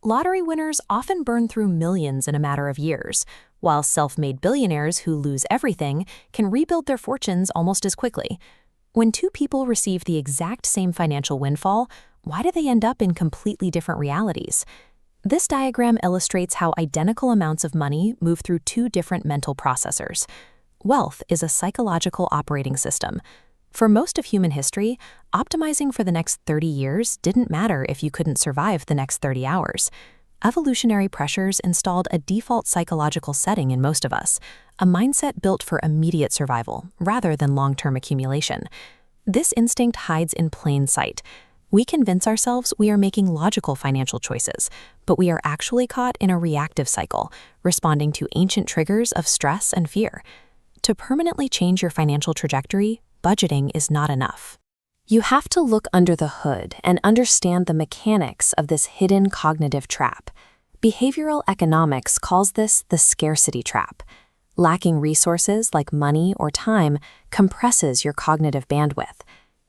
Lottery winners often burn through millions in a matter of years, while self-made billionaires who lose everything can rebuild their fortunes almost as quickly. When two people receive the exact same financial windfall, why do they end up in completely different realities? This diagram illustrates how identical amounts of money move through two different mental processors. Wealth is a psychological operating system. For most of human history, optimizing for the next 30 years didn't matter if you couldn't survive the next 30 hours. Evolutionary pressures installed a default psychological setting in most of us, a mindset built for immediate survival rather than long-term accumulation. This instinct hides in plain sight. We convince ourselves we are making logical financial choices, but we are actually caught in a reactive cycle, responding to ancient triggers of stress and fear. To permanently change your financial trajectory, budgeting is not enough. You have to look under the hood and understand the mechanics of this hidden cognitive trap. Behavioral economics calls this the scarcity trap. Lacking resources like money or time compresses your cognitive bandwidth.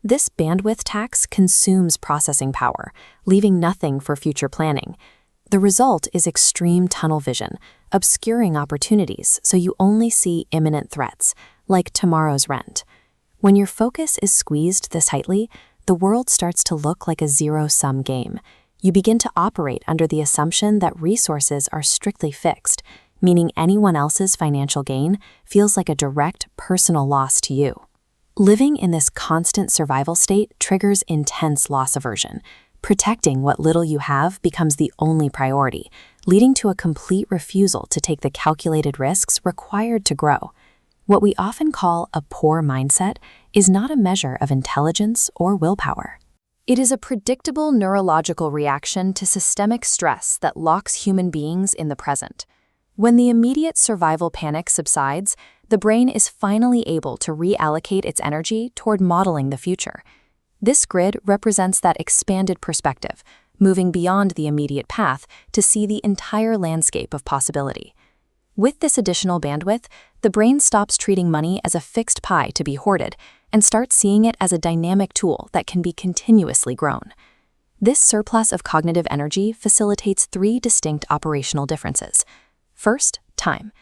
This bandwidth tax consumes processing power, leaving nothing for future planning. The result is extreme tunnel vision, obscuring opportunities so you only see imminent threats, like tomorrow's rent. When your focus is squeezed this tightly, the world starts to look like a zero-sum game. You begin to operate under the assumption that resources are strictly fixed, meaning anyone else's financial gain feels like a direct personal loss to you. Living in this constant survival state triggers intense loss aversion. Protecting what little you have becomes the only priority, leading to a complete refusal to take the calculated risks required to grow. What we often call a poor mindset is not a measure of intelligence or willpower. It is a predictable neurological reaction to systemic stress that locks human beings in the present. When the immediate survival panic subsides, the brain is finally able to reallocate its energy toward modeling the future. This grid represents that expanded perspective, moving beyond the immediate path to see the entire landscape of possibility. With this additional bandwidth, the brain stops treating money as a fixed pie to be hoarded and starts seeing it as a dynamic tool that can be continuously grown. This surplus of cognitive energy facilitates three distinct operational differences. First, time.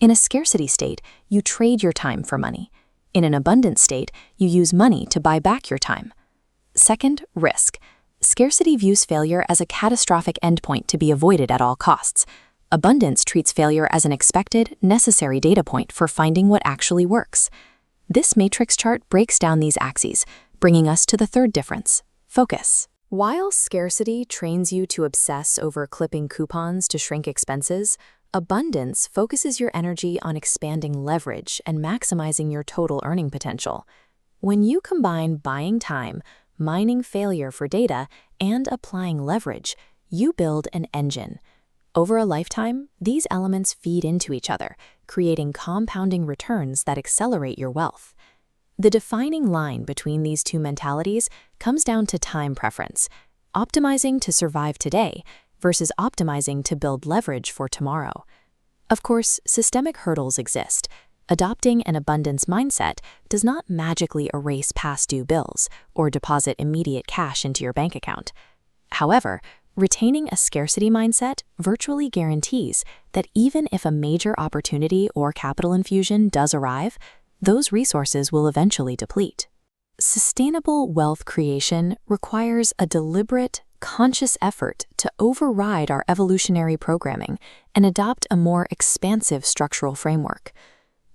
In a scarcity state, you trade your time for money. In an abundant state, you use money to buy back your time. Second, risk. Scarcity views failure as a catastrophic endpoint to be avoided at all costs. Abundance treats failure as an expected, necessary data point for finding what actually works. This matrix chart breaks down these axes, bringing us to the third difference: focus. While scarcity trains you to obsess over clipping coupons to shrink expenses, abundance focuses your energy on expanding leverage and maximizing your total earning potential. When you combine buying time, mining failure for data, and applying leverage, you build an engine. Over a lifetime, these elements feed into each other, creating compounding returns that accelerate your wealth. The defining line between these two mentalities comes down to time preference, optimizing to survive today versus optimizing to build leverage for tomorrow. Of course, systemic hurdles exist. Adopting an abundance mindset does not magically erase past due bills or deposit immediate cash into your bank account. However, retaining a scarcity mindset virtually guarantees that even if a major opportunity or capital infusion does arrive, those resources will eventually deplete. Sustainable wealth creation requires a deliberate, conscious effort to override our evolutionary programming and adopt a more expansive structural framework.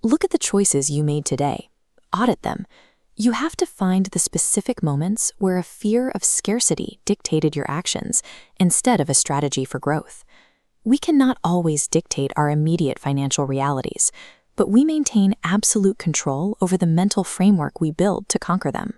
Look at the choices you made today. Audit them. You have to find the specific moments where a fear of scarcity dictated your actions instead of a strategy for growth. We cannot always dictate our immediate financial realities, but we maintain absolute control over the mental framework we build to conquer them.